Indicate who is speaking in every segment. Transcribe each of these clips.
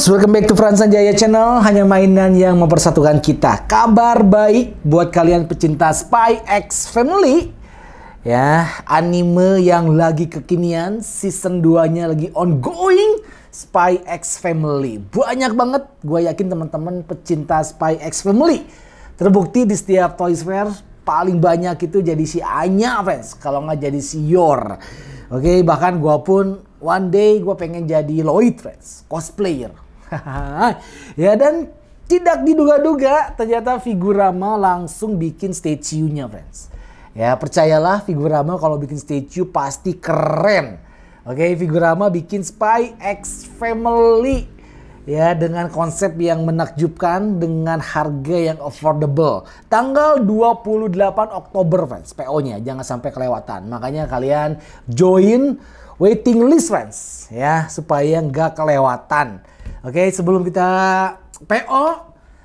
Speaker 1: friends, welcome back to Frans Sanjaya Channel. Hanya mainan yang mempersatukan kita. Kabar baik buat kalian pecinta Spy X Family. Ya, anime yang lagi kekinian, season 2-nya lagi ongoing. Spy X Family. Banyak banget, gue yakin teman-teman pecinta Spy X Family. Terbukti di setiap Toys Fair, paling banyak itu jadi si Anya, friends. Kalau nggak jadi si Yor. Oke, bahkan gue pun one day gue pengen jadi Lloyd, friends, cosplayer. Ya, dan tidak diduga-duga ternyata Figurama langsung bikin statue-nya, friends. Ya, percayalah Figurama kalau bikin statue pasti keren. Oke, Figurama bikin Spy X Family. Ya, dengan konsep yang menakjubkan, dengan harga yang affordable. Tanggal 28 Oktober, friends, PO-nya. Jangan sampai kelewatan. Makanya kalian join waiting list, friends. Ya, supaya nggak kelewatan. Oke, sebelum kita PO,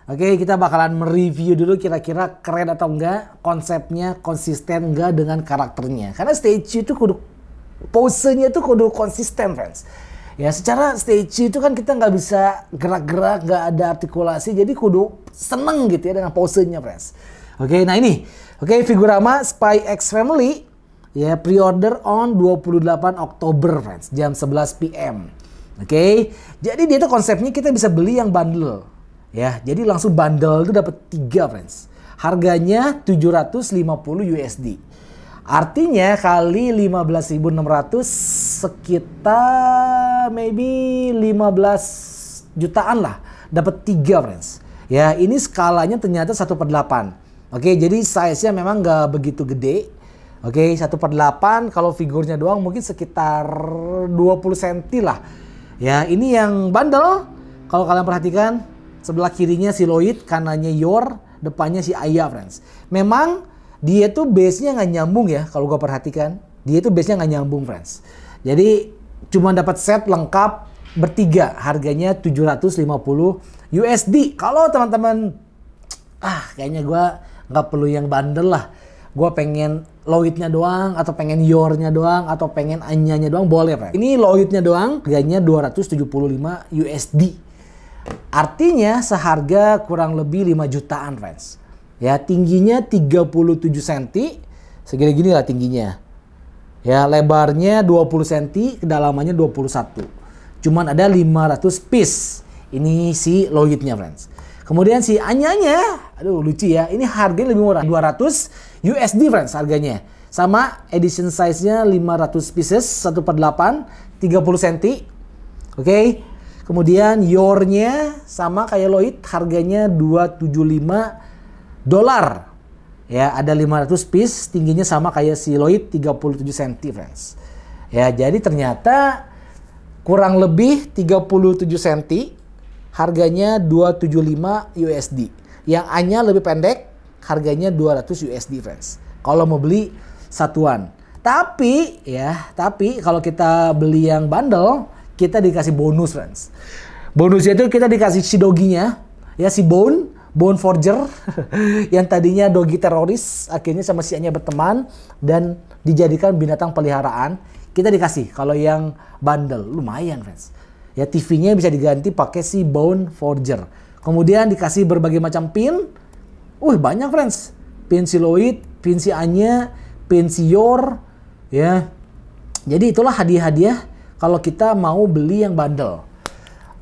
Speaker 1: oke, kita bakalan mereview dulu kira-kira keren atau enggak. Konsepnya konsisten enggak dengan karakternya. Karena statue itu kudu, posenya itu kudu konsisten, friends. Ya, secara statue itu kan kita nggak bisa gerak-gerak, nggak ada artikulasi, jadi kudu seneng gitu ya dengan posenya, friends. Oke, nah ini, oke, Figurama Spy X Family, ya, pre-order on 28 Oktober, friends, jam 11 PM. Oke, jadi dia tuh konsepnya kita bisa beli yang bundle, ya, jadi langsung bundle itu dapat 3, friends. Harganya 750 USD. Artinya kali 15.600 sekitar maybe 15 jutaan lah. Dapat 3, friends. Ya, ini skalanya ternyata 1/8. Oke, jadi size-nya memang nggak begitu gede. Oke, 1/8 kalau figurnya doang mungkin sekitar 20 cm lah. Ya, ini yang bundle. Kalau kalian perhatikan, sebelah kirinya si Lloyd, kanannya Yor, depannya si Aya, friends. Memang dia tuh base-nya nggak nyambung ya, kalau gue perhatikan. Dia tuh base-nya nggak nyambung, friends. Jadi cuma dapat set lengkap bertiga, harganya 750 USD. Kalau teman-teman, kayaknya gue nggak perlu yang bundle lah. Gue pengen Lloyd-nya doang, atau pengen Yor-nya doang, atau pengen Anya-nya doang, boleh, friends. Ini Lloyd-nya doang, harganya 275 USD. Artinya seharga kurang lebih 5 jutaan, friends. Ya, tingginya 37 cm, segini-gini lah tingginya. Ya, lebarnya 20 cm, kedalamannya 21. Cuman ada 500 piece. Ini si Lloyd-nya, friends. Kemudian si Anya-nya, aduh lucu ya, ini harganya lebih murah, 200 USD, friends, harganya. Sama edition size-nya 500 pieces, 1/8, 30 cm. Oke. Kemudian Yor-nya sama kayak Lloyd, harganya $275. Ya, ada 500 piece, tingginya sama kayak si Lloyd, 37 cm, friends. Ya, jadi ternyata kurang lebih 37 cm, harganya 275 USD. Yang Anya lebih pendek, harganya 200 USD, friends. Kalau mau beli satuan. Tapi kalau kita beli yang bundle, kita dikasih bonus, friends. Bonusnya itu kita dikasih si doginya, ya, si Bone Forger, yang tadinya dogi teroris, akhirnya sama si Anya berteman dan dijadikan binatang peliharaan. Kita dikasih kalau yang bundle, lumayan, friends. Ya, TV-nya bisa diganti pakai si Bone Forger. Kemudian dikasih berbagai macam pin. Banyak, friends. Pin si Lloyd, pin si Anya, pin si Yor, ya. Jadi itulah hadiah-hadiah kalau kita mau beli yang bundle.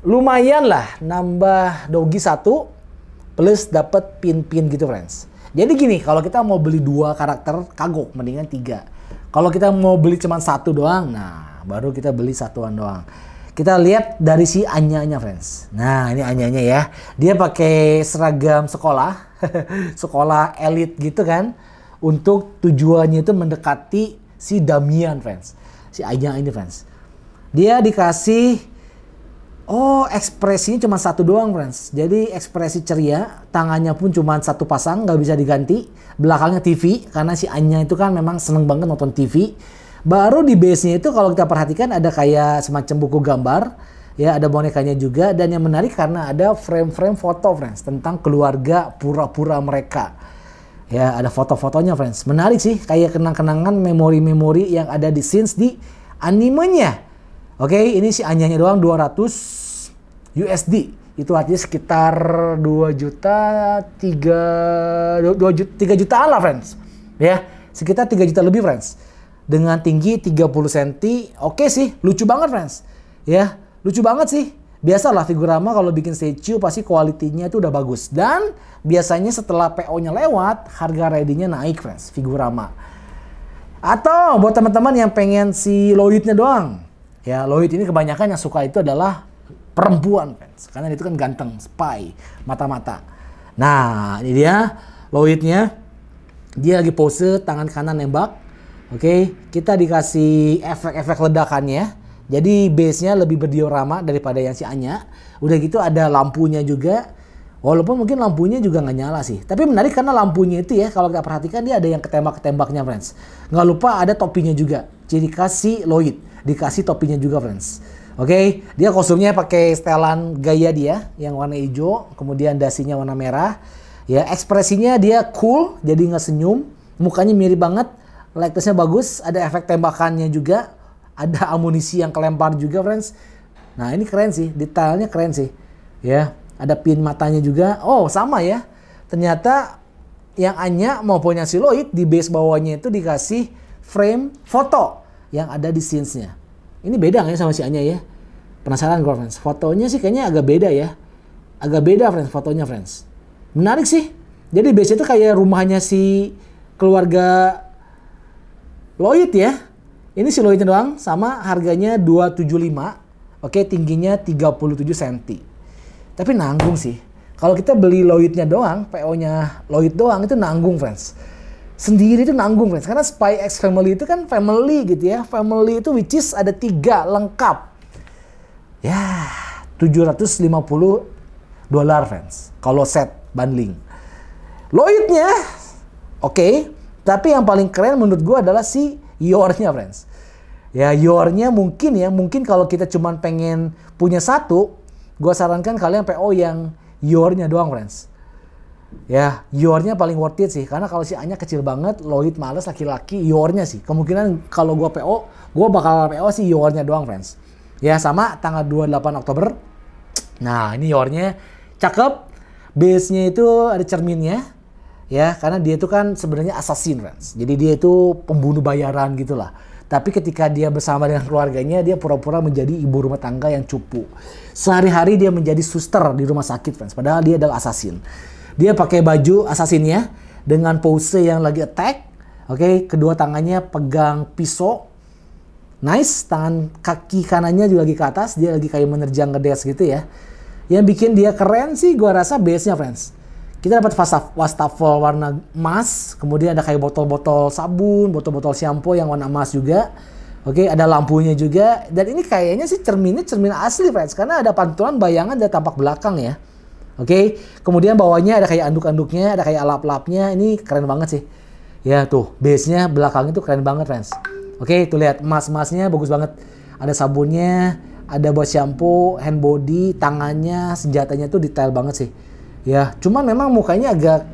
Speaker 1: Lumayan lah, nambah dogi 1. Plus dapat pin-pin gitu, friends. Jadi gini, kalau kita mau beli 2 karakter, kagok, mendingan 3. Kalau kita mau beli cuma 1 doang, nah baru kita beli satuan doang. Kita lihat dari si Anya-nya, friends. Nah, ini Anya-nya ya. Dia pakai seragam sekolah, sekolah elit gitu kan. Untuk tujuannya itu mendekati si Damian, friends. Si Anya ini, friends. Dia dikasih ekspresinya cuma 1 doang, friends. Jadi ekspresi ceria, tangannya pun cuma 1 pasang, nggak bisa diganti. Belakangnya TV, karena si Anya itu kan memang seneng banget nonton TV. Baru di base-nya itu kalau kita perhatikan ada kayak semacam buku gambar. Ya, ada bonekanya juga. Dan yang menarik karena ada frame-frame foto, friends, tentang keluarga pura-pura mereka. Ya, ada foto-fotonya, friends. Menarik sih, kayak kenang-kenangan memori-memori yang ada di scenes di animenya. Oke, ini si Anyanya doang 200 USD. Itu artinya sekitar 2 juta 3 jutaan lah friends. Ya, sekitar 3 juta lebih friends. Dengan tinggi 30 cm. Oke sih, lucu banget friends. Ya, lucu banget sih. Biasalah Figurama kalau bikin statue pasti kualitinya itu udah bagus. Dan biasanya setelah PO-nya lewat, harga ready-nya naik friends, Figurama. Atau buat teman-teman yang pengen si Lloyd-nya doang. Ya, Lloyd ini kebanyakan yang suka itu adalah perempuan friends. Karena itu kan ganteng, spy, mata-mata. Nah, ini dia Lloyd-nya. Dia lagi pose tangan kanan nembak. Oke, kita dikasih efek-efek ledakannya. Jadi base-nya lebih berdiorama daripada yang si Anya. Udah gitu ada lampunya juga. Walaupun mungkin lampunya juga nggak nyala sih. Tapi menarik karena lampunya itu ya, kalau kita perhatikan dia ada yang ketembak-ketembaknya friends. Nggak lupa ada topinya juga. Jadi dikasih Lloyd, dikasih topinya juga friends. Oke, dia kostumnya pakai setelan gaya dia yang warna hijau. Kemudian dasinya warna merah. Ya, ekspresinya dia cool, jadi nggak senyum. Mukanya mirip banget. Likeness-nya bagus, ada efek tembakannya juga. Ada amunisi yang kelempar juga friends. Nah ini keren sih, detailnya keren sih. Ya, ada pin matanya juga. Oh sama ya. Ternyata yang Anya maupun yang si Lloyd di base bawahnya itu dikasih frame foto yang ada di scenes-nya. Ini beda nggak ya sama si Anya ya? Penasaran gue friends. Fotonya sih kayaknya agak beda ya. Agak beda friends fotonya friends. Menarik sih. Jadi base itu kayak rumahnya si keluarga Lloyd ya. Ini si Lloyd doang, sama harganya 275. Oke, tingginya 37 cm. Tapi nanggung sih. Kalau kita beli Lloyd-nya doang, PO-nya Lloyd doang itu nanggung friends. Sendiri itu nanggung friends. Karena Spy X Family itu kan family gitu ya. Family itu which is ada 3 lengkap. Ya, $750 friends. Kalau set bundling. Lloyd-nya oke. Tapi yang paling keren menurut gue adalah si Yor-nya friends. Ya Yor-nya mungkin kalau kita cuman pengen punya satu, gue sarankan kalian PO yang Yor-nya doang friends. Ya Yor-nya paling worth it sih, karena kalau si Anya kecil banget, Lloyd males laki-laki, Yor-nya sih. Kemungkinan kalau gue PO, gue bakal PO si Yor-nya doang friends. Ya sama tanggal 28 Oktober. Nah ini Yor-nya cakep, base-nya itu ada cerminnya. Ya, karena dia itu kan sebenarnya assassin, friends. Jadi dia itu pembunuh bayaran gitulah. Tapi ketika dia bersama dengan keluarganya, dia pura-pura menjadi ibu rumah tangga yang cupu. Sehari-hari dia menjadi suster di rumah sakit, friends. Padahal dia adalah assassin. Dia pakai baju assassinnya dengan pose yang lagi attack. Oke, kedua tangannya pegang pisau. Nice, tangan kaki kanannya juga lagi ke atas. Dia lagi kayak menerjang ngedes gitu ya. Yang bikin dia keren sih, gua rasa base-nya, friends. Kita dapat wastafel warna emas, kemudian ada kayak botol-botol sabun, botol-botol shampoo yang warna emas juga. Oke, ada lampunya juga. Dan ini kayaknya sih cermin asli, friends, karena ada pantulan bayangan dari tampak belakang ya. Oke, kemudian bawahnya ada kayak anduk-anduknya, ada kayak lap-lapnya. Ini keren banget sih. Ya tuh, base-nya belakang itu keren banget, friends. Oke, tuh lihat emas-emasnya bagus banget. Ada sabunnya, ada buat shampoo, hand body, tangannya, senjatanya tuh detail banget sih. Ya, cuman memang mukanya agak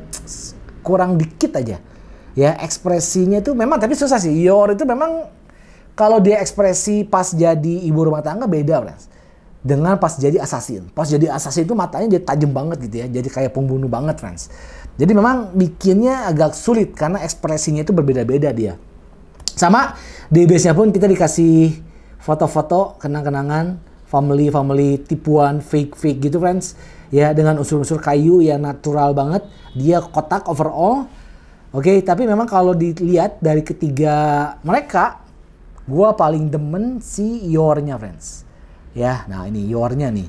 Speaker 1: kurang dikit aja. Ya, ekspresinya itu memang tapi susah sih. Yor itu memang kalau dia ekspresi pas jadi ibu rumah tangga beda, friends. Dengan pas jadi assassin. Pas jadi assassin itu matanya jadi tajam banget gitu ya. Jadi kayak pembunuh banget, friends. Jadi memang bikinnya agak sulit karena ekspresinya itu berbeda-beda dia. Sama di base-nya pun kita dikasih foto-foto kenang-kenangan family tipuan fake gitu, friends. Ya, dengan unsur-unsur kayu yang natural banget. Dia kotak overall. Oke, tapi memang kalau dilihat dari ketiga mereka, gua paling demen si Yor-nya, friends. Ya, nah ini Yor-nya nih.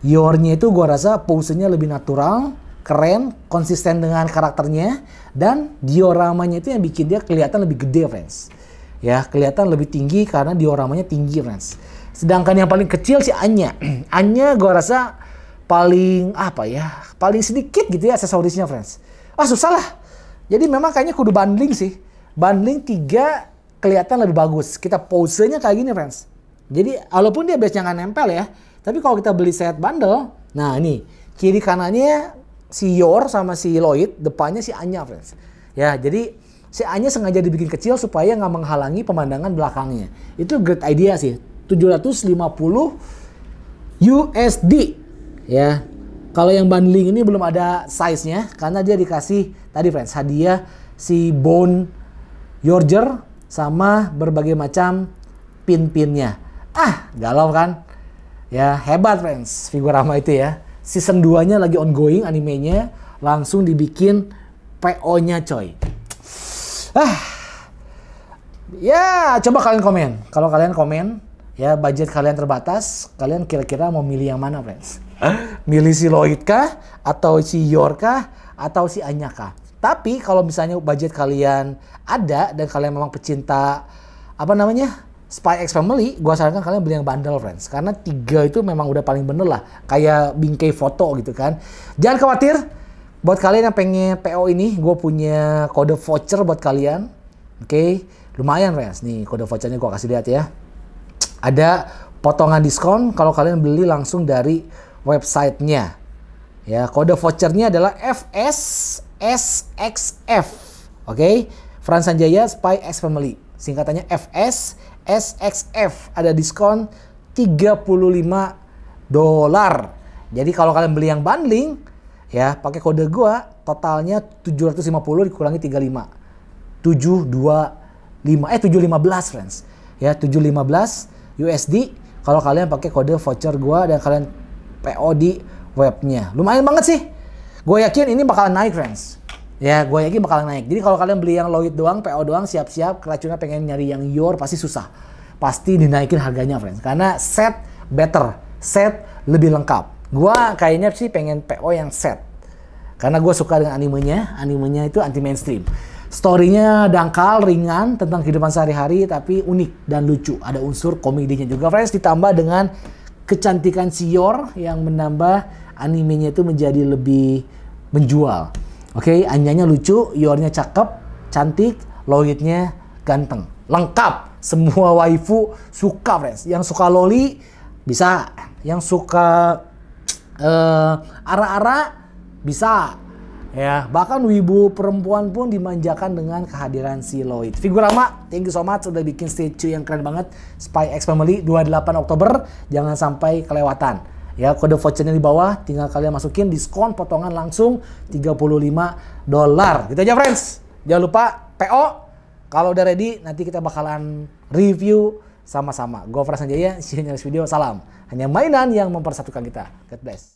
Speaker 1: Yor-nya itu gua rasa pose-nya lebih natural, keren, konsisten dengan karakternya, dan dioramanya itu yang bikin dia kelihatan lebih gede, friends. Ya, kelihatan lebih tinggi karena dioramanya tinggi, friends. Sedangkan yang paling kecil si Anya. Anya gua rasa paling paling sedikit gitu ya aksesorisnya, friends. Susah lah. Jadi memang kayaknya kudu bundling sih. Bundling 3 kelihatan lebih bagus. Kita posenya kayak gini, friends. Jadi walaupun dia base-nya nggak nempel ya, tapi kalau kita beli set bundle, nah ini kiri kanannya si Yor sama si Lloyd, depannya si Anya, friends. Ya, jadi si Anya sengaja dibikin kecil supaya nggak menghalangi pemandangan belakangnya. Itu great idea sih. 750 USD. Ya. Kalau yang bundling ini belum ada size-nya karena dia dikasih tadi friends hadiah si bone Yorger sama berbagai macam pin-pinnya. Galau kan? Ya, hebat friends Figurama itu ya. Season 2-nya lagi ongoing animenya, langsung dibikin PO-nya coy. Ya, coba kalian komen. Kalau kalian komen, ya budget kalian terbatas, kalian kira-kira mau milih yang mana friends? Milih si Lloyd kah? Atau si Yor kah? Atau si Anya kah? Tapi kalau misalnya budget kalian ada dan kalian memang pecinta Spy X Family, gua sarankan kalian beli yang bundle friends. Karena 3 itu memang udah paling bener lah. Kayak bingkai foto gitu kan. Jangan khawatir. Buat kalian yang pengen PO ini, gue punya kode voucher buat kalian. Oke, lumayan friends. Nih kode vouchernya gue kasih lihat ya. Ada potongan diskon kalau kalian beli langsung dari websitenya. Ya, kode vouchernya adalah FSSXF. Oke, Frans Sanjaya Spy X Family. Singkatannya FSSXF. Ada diskon $35. Jadi kalau kalian beli yang bundling, ya pakai kode gua, totalnya 750 dikurangi 35. 715 friends. Ya, 715 USD kalau kalian pakai kode voucher gua dan kalian PO di webnya. Lumayan banget sih. Gue yakin ini bakalan naik friends. Ya, gue yakin bakalan naik. Jadi kalau kalian beli yang Lloyd doang, PO doang, siap-siap keracunnya pengen nyari yang Yor pasti susah. Pasti dinaikin harganya friends. Karena set better, set lebih lengkap. Gua kayaknya sih pengen PO yang set. Karena gue suka dengan animenya. Animenya itu anti mainstream. Story-nya dangkal, ringan, tentang kehidupan sehari-hari, tapi unik dan lucu. Ada unsur komedinya juga friends, ditambah dengan kecantikan si Yor yang menambah animenya itu menjadi lebih menjual. Oke, Anyanya lucu, Yornya cakep, cantik, Lloydnya ganteng. Lengkap, semua waifu suka friends. Yang suka loli bisa, yang suka ara-ara bisa. Ya, bahkan wibu perempuan pun dimanjakan dengan kehadiran si Lloyd. Figurama, thank you so much udah bikin statue yang keren banget. Spy X Family 28 Oktober, jangan sampai kelewatan. Ya, kode vouchernya di bawah, tinggal kalian masukin diskon potongan langsung $35. Gitu aja friends. Jangan lupa PO. Kalau udah ready, nanti kita bakalan review sama-sama. Gue Frans Sanjaya, see you in the next video. Salam. Hanya mainan yang mempersatukan kita. God bless.